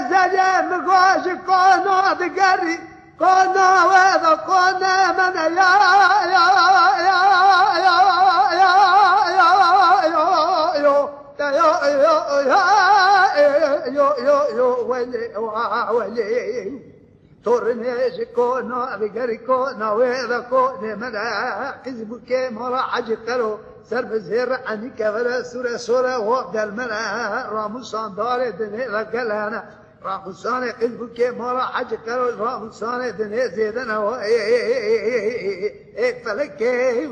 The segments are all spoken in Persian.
زدم گوش کنا دگری کنا و کنا من یا ولی تورنيش كونا بقري كونا ويذا كونا ملا قزبو كي مرا حاجي قلو سرب زهر عني كفر سورة سورة وقت الملا راموسان دار دني رقلانا راموسان قزبو كي مرا حاجي قلو راموسان دني زيدنا و فلكي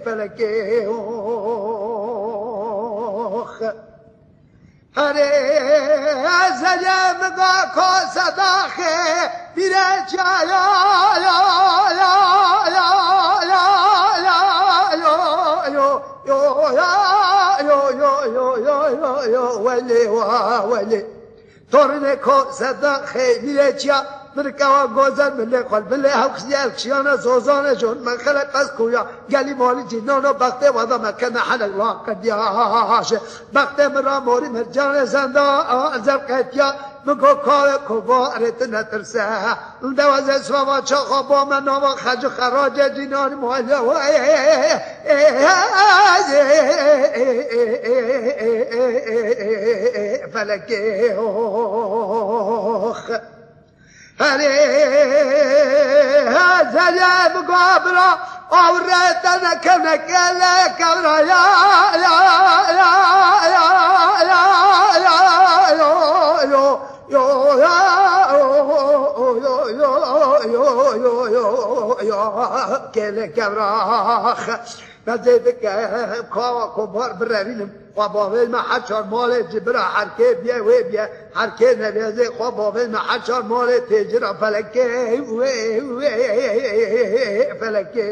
فلكي هره زدم گا صداخه میره چا یا یا یا یا یا یا یا ولی ولی تورنه کو صداخه میره چا مرکوا گوزن ملی خال بله هوکسیال کشیانه زوزانه جون من خلق از کویا گلی مالی جنانو بخته ودا مکنه حلق لا قدیاشه بخته مرا موری مرجان زنده زرقتیا مگو کار کبارت نترسه دوازه سوا چاقا با من نام خج و خراج جنان مالی فلکه هره زجب قابرا أورتنا كنكلا كبرا يا يا يا يا يا يا يا كلا كبرا نزدك كوا كبار برارينم وبابل ما حشر مال جبرا حركه بيا وبيا حركه نبيزه وبابل ما حشر مال تجرا فلكه فلكه